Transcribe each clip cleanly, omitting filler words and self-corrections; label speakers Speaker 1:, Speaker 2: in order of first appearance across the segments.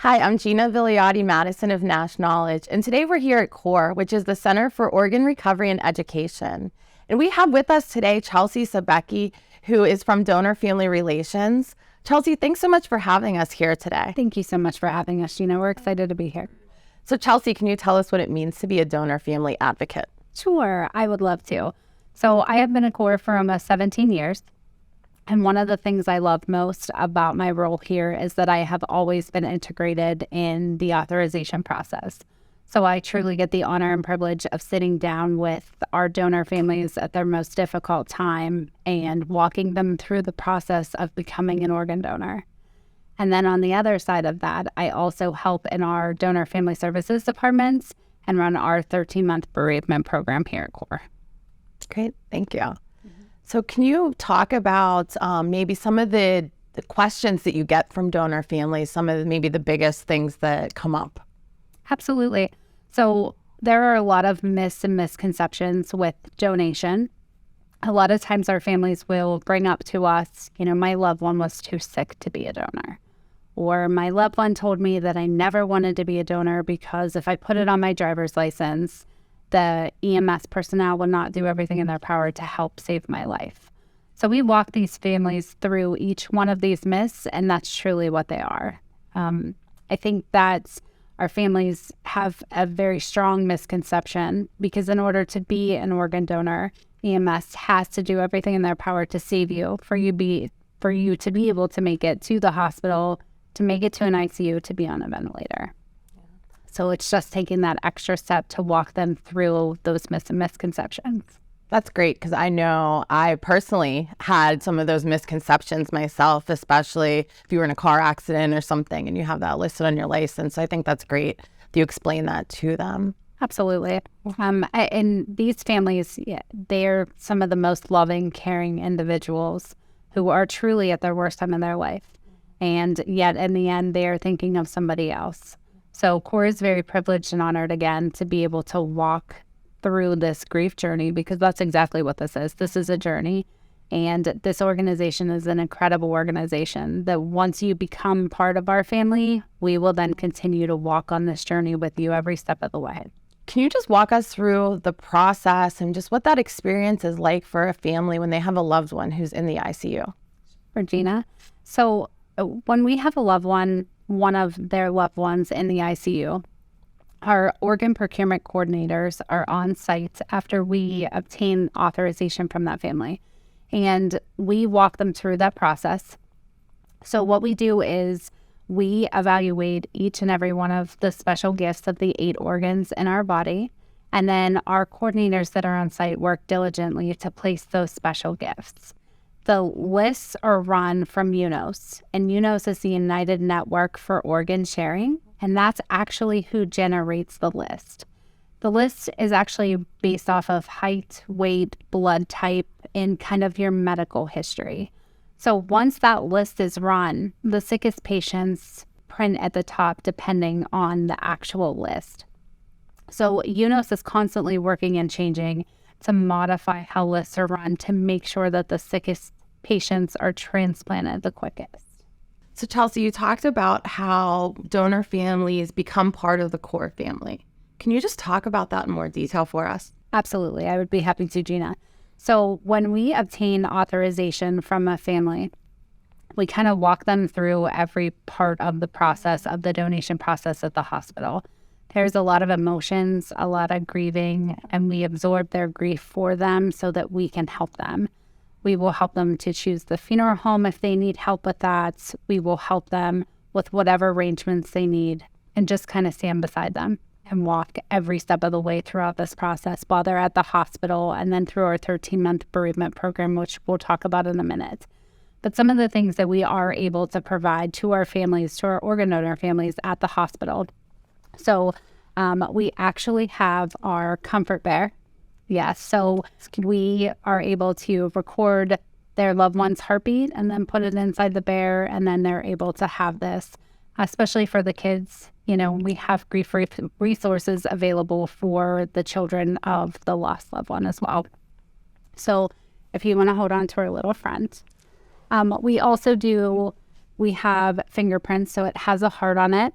Speaker 1: Hi, I'm Gina Vigliotti Madison of Nash Knowledge, and today we're here at CORE, which is the Center for Organ Recovery and Education. And we have with us today Chelsie Sobecki, who is from Donor Family Relations. Chelsie, thanks so much for having us here today.
Speaker 2: Thank you so much for having us, Gina. We're excited to be here.
Speaker 1: So Chelsie, can you tell us what it means to be a donor family advocate?
Speaker 2: Sure, I would love to. So I have been at CORE for almost 17 years. And one of the things I love most about my role here is that I have always been integrated in the authorization process. So I truly get the honor and privilege of sitting down with our donor families at their most difficult time and walking them through the process of becoming an organ donor. And then on the other side of that, I also help in our donor family services departments and run our 13-month bereavement program here at CORE.
Speaker 1: Great, thank you. So can you talk about maybe some of the questions that you get from donor families, some of maybe the biggest things that come up?
Speaker 2: Absolutely. So there are a lot of myths and misconceptions with donation. A lot of times our families will bring up to us, my loved one was too sick to be a donor. Or my loved one told me that I never wanted to be a donor because if I put it on my driver's license, the EMS personnel will not do everything in their power to help save my life. So we walk these families through each one of these myths, and that's truly what they are. I think that our families have a very strong misconception because in order to be an organ donor, EMS has to do everything in their power to save you, for you to be able to make it to the hospital, to make it to an ICU, to be on a ventilator. So it's just taking that extra step to walk them through those myths and misconceptions.
Speaker 1: That's great, because I know I personally had some of those misconceptions myself, especially if you were in a car accident or something and you have that listed on your license. So I think that's great that you explain that to them.
Speaker 2: Absolutely. And these families, they're some of the most loving, caring individuals who are truly at their worst time in their life. And yet in the end, they are thinking of somebody else. So CORE is very privileged and honored again to be able to walk through this grief journey, because that's exactly what this is. This is a journey. And this organization is an incredible organization that once you become part of our family, we will then continue to walk on this journey with you every step of the way.
Speaker 1: Can you just walk us through the process and just what that experience is like for a family when they have a loved one who's in the ICU?
Speaker 2: Regina, so when we have a loved one of their loved ones in the ICU, our organ procurement coordinators are on site after we obtain authorization from that family, and we walk them through that process. So what we do is we evaluate each and every one of the special gifts of the 8 organs in our body, and then our coordinators that are on site work diligently to place those special gifts. The lists are run from UNOS, and UNOS is the United Network for Organ Sharing, and that's actually who generates the list. The list is actually based off of height, weight, blood type, and kind of your medical history. So once that list is run, the sickest patients print at the top depending on the actual list. So UNOS is constantly working and changing to modify how lists are run to make sure that the sickest patients are transplanted the quickest.
Speaker 1: So Chelsie, you talked about how donor families become part of the CORE family. Can you just talk about that in more detail for us?
Speaker 2: Absolutely. I would be happy to, Gina. So when we obtain authorization from a family, we kind of walk them through every part of the process of the donation process at the hospital. There's a lot of emotions, a lot of grieving, and we absorb their grief for them so that we can help them. We will help them to choose the funeral home if they need help with that. We will help them with whatever arrangements they need and just kind of stand beside them and walk every step of the way throughout this process while they're at the hospital, and then through our 13-month bereavement program, which we'll talk about in a minute. But some of the things that we are able to provide to our families, to our organ donor families at the hospital. So we actually have our comfort bear. Yes, so we are able to record their loved one's heartbeat and then put it inside the bear, and then they're able to have this, especially for the kids. We have grief resources available for the children of the lost loved one as well. So if you want to hold on to our little friend. We also have fingerprints, so it has a heart on it.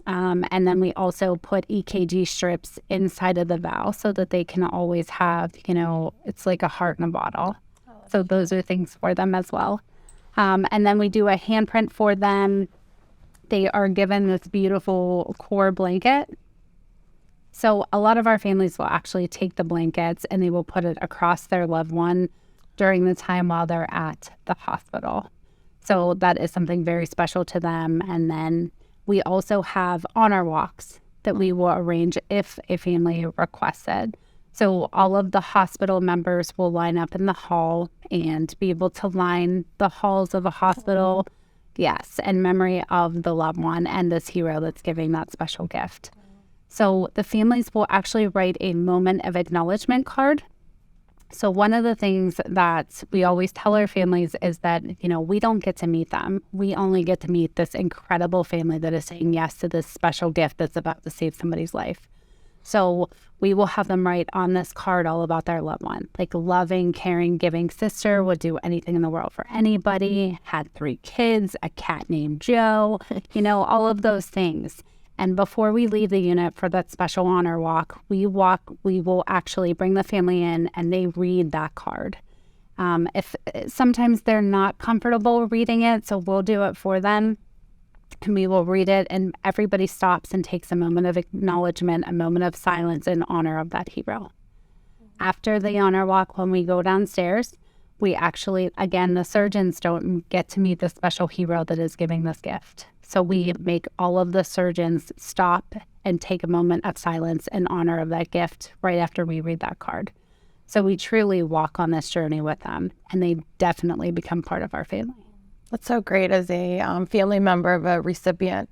Speaker 2: And then we also put EKG strips inside of the valve so that they can always have, it's like a heart in a bottle. So those are things for them as well. And then we do a handprint for them. They are given this beautiful core blanket. So a lot of our families will actually take the blankets and they will put it across their loved one during the time while they're at the hospital. So that is something very special to them. And then we also have honor walks that we will arrange if a family requests it. So all of the hospital members will line up in the hall and be able to line the halls of a hospital, yes, in memory of the loved one and this hero that's giving that special gift. So the families will actually write a moment of acknowledgement card. So one of the things that we always tell our families is that, we don't get to meet them. We only get to meet this incredible family that is saying yes to this special gift that's about to save somebody's life. So we will have them write on this card all about their loved one, like loving, caring, giving sister, would do anything in the world for anybody, had 3 kids, a cat named Joe, all of those things. And before we leave the unit for that special honor walk, we will actually bring the family in and they read that card. If sometimes they're not comfortable reading it, so we'll do it for them. And we will read it, and everybody stops and takes a moment of acknowledgement, a moment of silence in honor of that hero. After the honor walk, when we go downstairs, we actually, again, the surgeons don't get to meet the special hero that is giving this gift. So we make all of the surgeons stop and take a moment of silence in honor of that gift right after we read that card. So we truly walk on this journey with them, and they definitely become part of our family.
Speaker 1: That's so great as a family member of a recipient.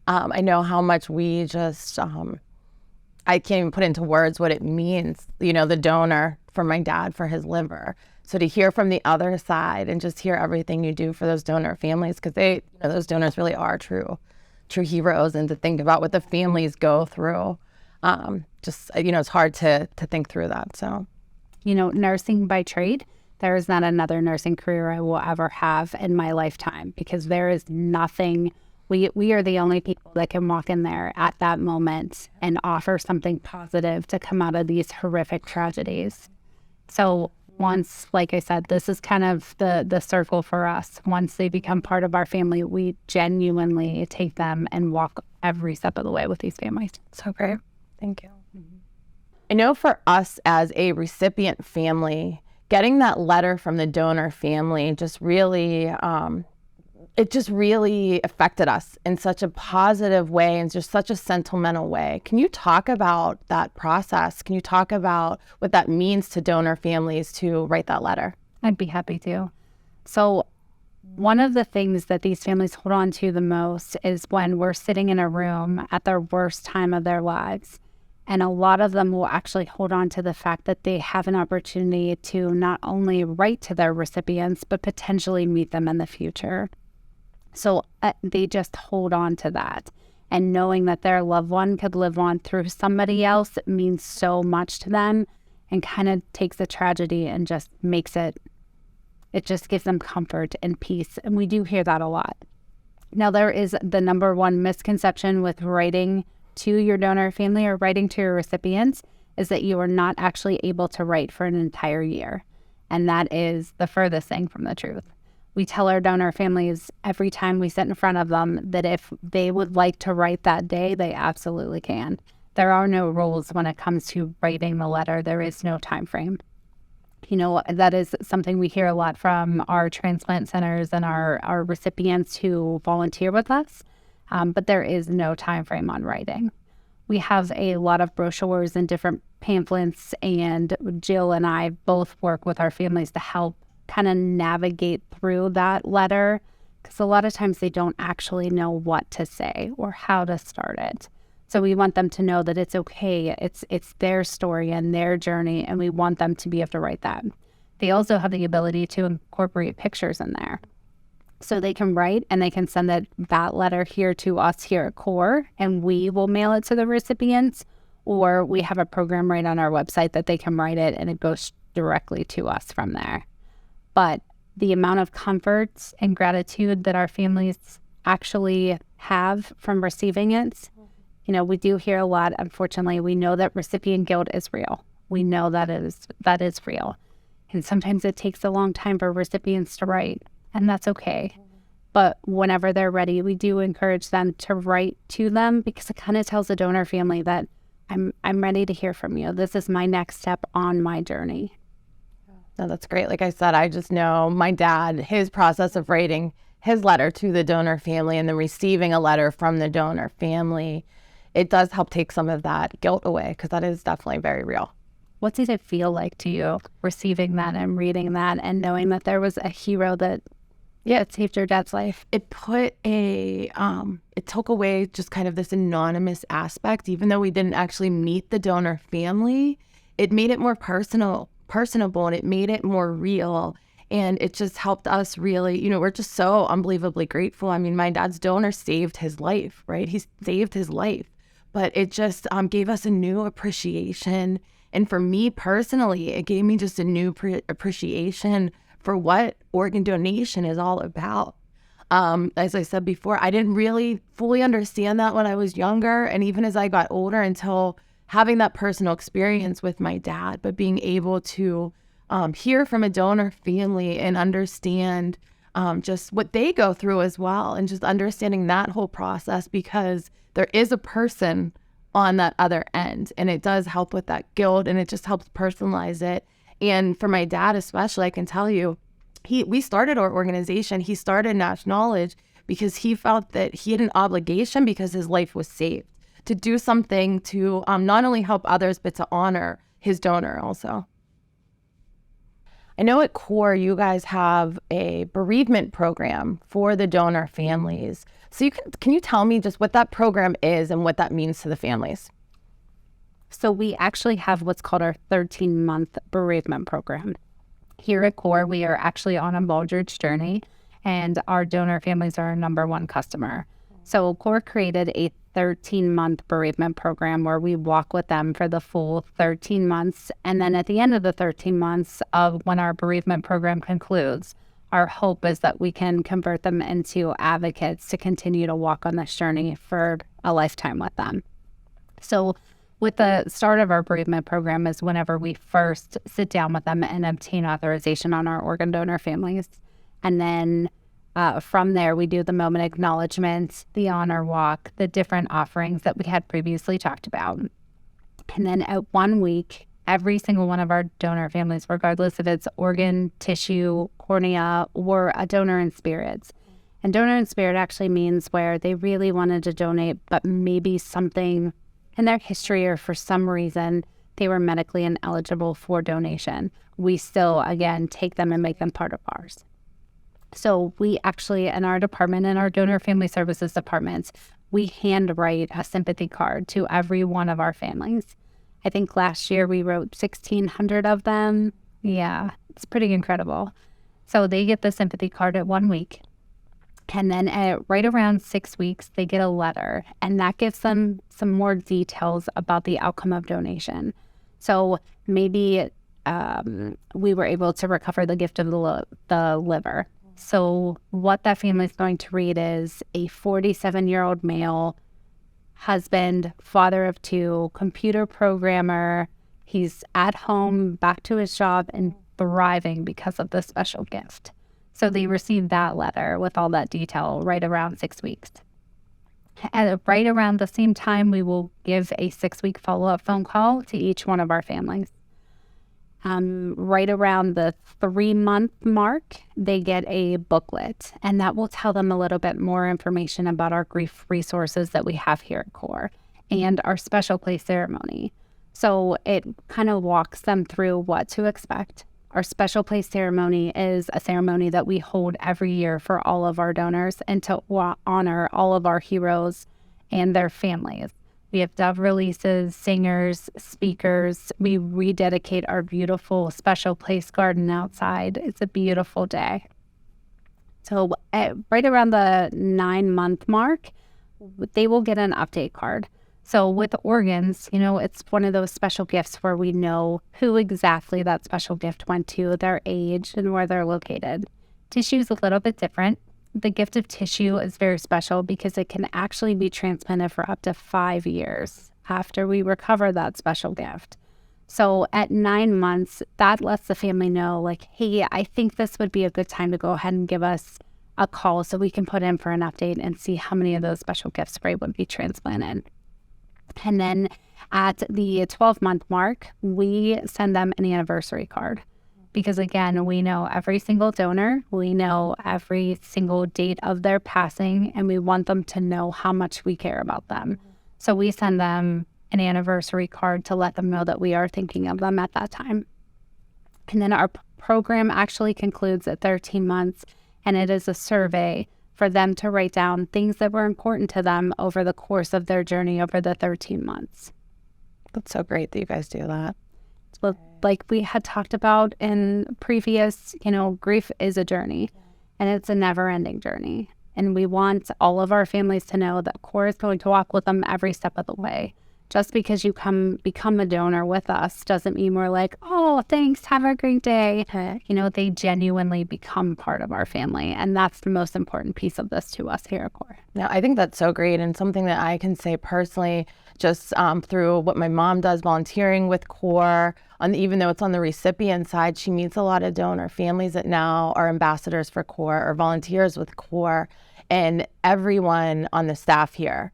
Speaker 1: I know how much we just, I can't even put into words what it means, the donor for my dad for his liver. So to hear from the other side and just hear everything you do for those donor families, because they, those donors really are true heroes, and to think about what the families go through, it's hard to think through that. So,
Speaker 2: nursing by trade, there is not another nursing career I will ever have in my lifetime, because there is nothing. We are the only people that can walk in there at that moment and offer something positive to come out of these horrific tragedies. So once, like I said, this is kind of the circle for us. Once they become part of our family, we genuinely take them and walk every step of the way with these families.
Speaker 1: So great. Thank you. Mm-hmm. I know for us as a recipient family, getting that letter from the donor family just really, it just really affected us in such a positive way and just such a sentimental way. Can you talk about that process? Can you talk about what that means to donor families to write that letter?
Speaker 2: I'd be happy to. So one of the things that these families hold on to the most is when we're sitting in a room at their worst time of their lives. And a lot of them will actually hold on to the fact that they have an opportunity to not only write to their recipients, but potentially meet them in the future. So they just hold on to that. And knowing that their loved one could live on through somebody else means so much to them, and kind of takes the tragedy and just makes it just gives them comfort and peace. And we do hear that a lot. Now, there is the number one misconception with writing to your donor family or writing to your recipients is that you are not actually able to write for an entire year. And that is the furthest thing from the truth. We tell our donor families every time we sit in front of them that if they would like to write that day, they absolutely can. There are no rules when it comes to writing the letter. There is no time frame. That is something we hear a lot from our transplant centers and our recipients who volunteer with us. But there is no time frame on writing. We have a lot of brochures and different pamphlets, and Jill and I both work with our families to help kind of navigate through that letter, because a lot of times they don't actually know what to say or how to start it. So we want them to know that it's okay. It's their story and their journey, and we want them to be able to write that. They also have the ability to incorporate pictures in there. So they can write and they can send that letter here to us here at CORE, and we will mail it to the recipients, or we have a program right on our website that they can write it and it goes directly to us from there. But the amount of comfort and gratitude that our families actually have from receiving it. You know, we do hear a lot, unfortunately. We know that recipient guilt is real. We know that is real. And sometimes it takes a long time for recipients to write, and that's okay. But whenever they're ready, we do encourage them to write to them, because it kind of tells the donor family that I'm ready to hear from you. This is my next step on my journey.
Speaker 1: No, that's great. Like I said, I just know my dad, his process of writing his letter to the donor family and then receiving a letter from the donor family, it does help take some of that guilt away, because that is definitely very real.
Speaker 2: What did it feel like to you receiving that and reading that and knowing that there was a hero that saved your dad's life?
Speaker 1: It put it took away just kind of this anonymous aspect. Even though we didn't actually meet the donor family, it made it more personable, and it made it more real. And it just helped us really, we're just so unbelievably grateful. I mean, my dad's donor saved his life, right? He saved his life. But it just gave us a new appreciation. And for me personally, it gave me just a new appreciation for what organ donation is all about. As I said before, I didn't really fully understand that when I was younger, and even as I got older, until having that personal experience with my dad, but being able to hear from a donor family and understand just what they go through as well, and just understanding that whole process, because there is a person on that other end, and it does help with that guilt, and it just helps personalize it. And for my dad especially, I can tell you, we started our organization, he started Nash Knowledge because he felt that he had an obligation, because his life was saved, to do something to not only help others, but to honor his donor also. I know at CORE, you guys have a bereavement program for the donor families. So can you tell me just what that program is and what that means to the families?
Speaker 2: So we actually have what's called our 13-month bereavement program. Here at CORE, we are actually on a Baldrige journey, and our donor families are our number one customer. So CORE created a 13-month bereavement program where we walk with them for the full 13 months. And then at the end of the 13 months of when our bereavement program concludes, our hope is that we can convert them into advocates to continue to walk on this journey for a lifetime with them. So with the start of our bereavement program is whenever we first sit down with them and obtain authorization on our organ donor families. And then from there, we do the moment acknowledgement, the honor walk, the different offerings that we had previously talked about. And then at 1 week, every single one of our donor families, regardless if it's organ, tissue, cornea, or a donor in spirits. And donor in spirit actually means where they really wanted to donate, but maybe something in their history or for some reason they were medically ineligible for donation. We still, again, take them and make them part of ours. So we actually, in our department, in our donor family services departments, we handwrite a sympathy card to every one of our families. I think last year we wrote 1,600 of them. Yeah, it's pretty incredible. So they get the sympathy card at 1 week. And then at right around 6 weeks, they get a letter. And that gives them some more details about the outcome of donation. So maybe we were able to recover the gift of the liver. So what that family is going to read is a 47-year-old male, husband, father of two, computer programmer. He's at home, back to his job, and thriving because of the special gift. So they received that letter with all that detail right around 6 weeks. At right around the same time, we will give a 6-week follow-up phone call to each one of our families. Right around the 3-month mark, they get a booklet, and that will tell them a little bit more information about our grief resources that we have here at CORE and our special place ceremony. So it kind of walks them through what to expect. Our special place ceremony is a ceremony that we hold every year for all of our donors and to honor all of our heroes and their families. We have dove releases, singers, speakers. We rededicate our beautiful special place garden outside. It's a beautiful day. So right around the 9-month mark, they will get an update card. So with organs, it's one of those special gifts where we know who exactly that special gift went to, their age, and where they're located. Tissue is a little bit different. the gift of tissue is very special because it can actually be transplanted for up to 5 years after we recover that special gift. So at 9 months, that lets the family know, like, hey, I think this would be a good time to go ahead and give us a call so we can put in for an update and see how many of those special gifts would be transplanted. And then at the 12-month mark, we send them an anniversary card. Because again, we know every single donor, we know every single date of their passing, and we want them to know how much we care about them. So we send them an anniversary card to let them know that we are thinking of them at that time. And then our program actually concludes at 13 months, and it is a survey for them to write down things that were important to them over the course of their journey over the 13 months.
Speaker 1: That's so great that you guys do that.
Speaker 2: Well, like we had talked about in previous, grief is a journey, and it's a never-ending journey. And we want all of our families to know that CORE is going to walk with them every step of the way. Just because you become a donor with us doesn't mean we're like, oh, thanks, have a great day. They genuinely become part of our family. And that's the most important piece of this to us here at CORE.
Speaker 1: Now, I think that's so great, and something that I can say personally, just through what my mom does volunteering with CORE, even though it's on the recipient side, she meets a lot of donor families that now are ambassadors for CORE or volunteers with CORE, and everyone on the staff here,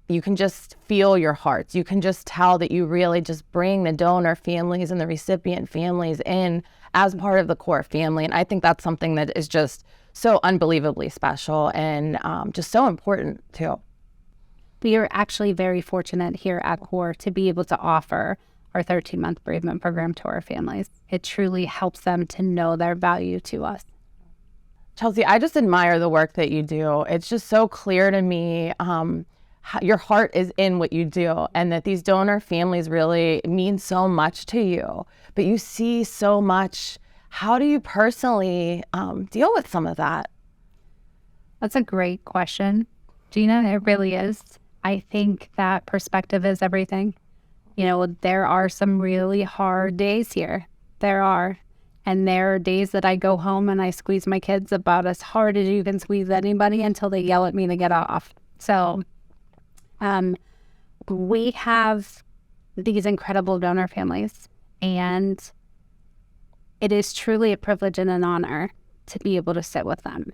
Speaker 1: you can just feel your hearts. You can just tell that you really just bring the donor families and the recipient families in as part of the CORE family. And I think that's something that is just so unbelievably special and just so important too.
Speaker 2: We are actually very fortunate here at CORE to be able to offer our 13-month bereavement program to our families. It truly helps them to know their value to us.
Speaker 1: Chelsie, I just admire the work that you do. It's just so clear to me your heart is in what you do, and that these donor families really mean so much to you, but you see so much. How do you personally deal with some of that?
Speaker 2: That's a great question, Gina. It really is. I think that perspective is everything. There are some really hard days here. There are. And there are days that I go home and I squeeze my kids about as hard as you can squeeze anybody until they yell at me to get off. So we have these incredible donor families, and it is truly a privilege and an honor to be able to sit with them.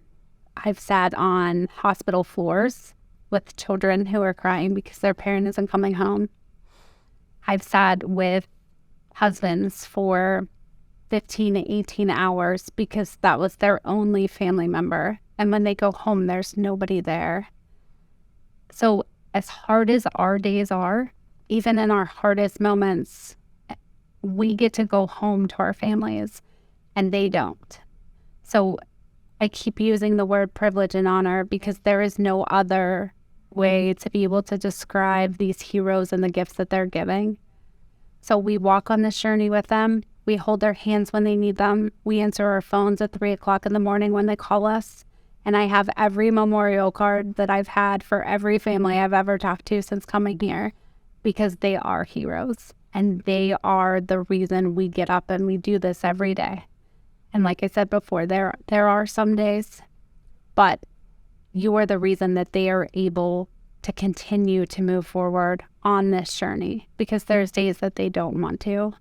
Speaker 2: I've sat on hospital floors with children who are crying because their parent isn't coming home. I've sat with husbands for 15 to 18 hours because that was their only family member. And when they go home, there's nobody there. So as hard as our days are, even in our hardest moments, we get to go home to our families and they don't. So I keep using the word privilege and honor because there is no other way to be able to describe these heroes and the gifts that they're giving. So we walk on this journey with them. We hold their hands when they need them. We answer our phones at 3 o'clock in the morning when they call us. And I have every memorial card that I've had for every family I've ever talked to since coming here, because they are heroes and they are the reason we get up and we do this every day. And like I said before, there are some days, but you are the reason that they are able to continue to move forward on this journey, because there's days that they don't want to.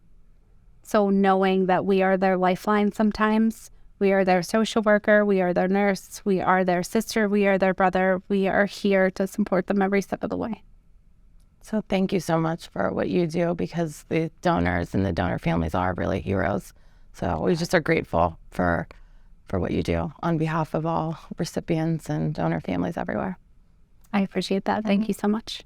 Speaker 2: So knowing that we are their lifeline sometimes, we are their social worker, we are their nurse, we are their sister, we are their brother, we are here to support them every step of the way.
Speaker 1: So thank you so much for what you do, because the donors and the donor families are really heroes. So we just are grateful for what you do on behalf of all recipients and donor families everywhere.
Speaker 2: I appreciate that. Thank you so much.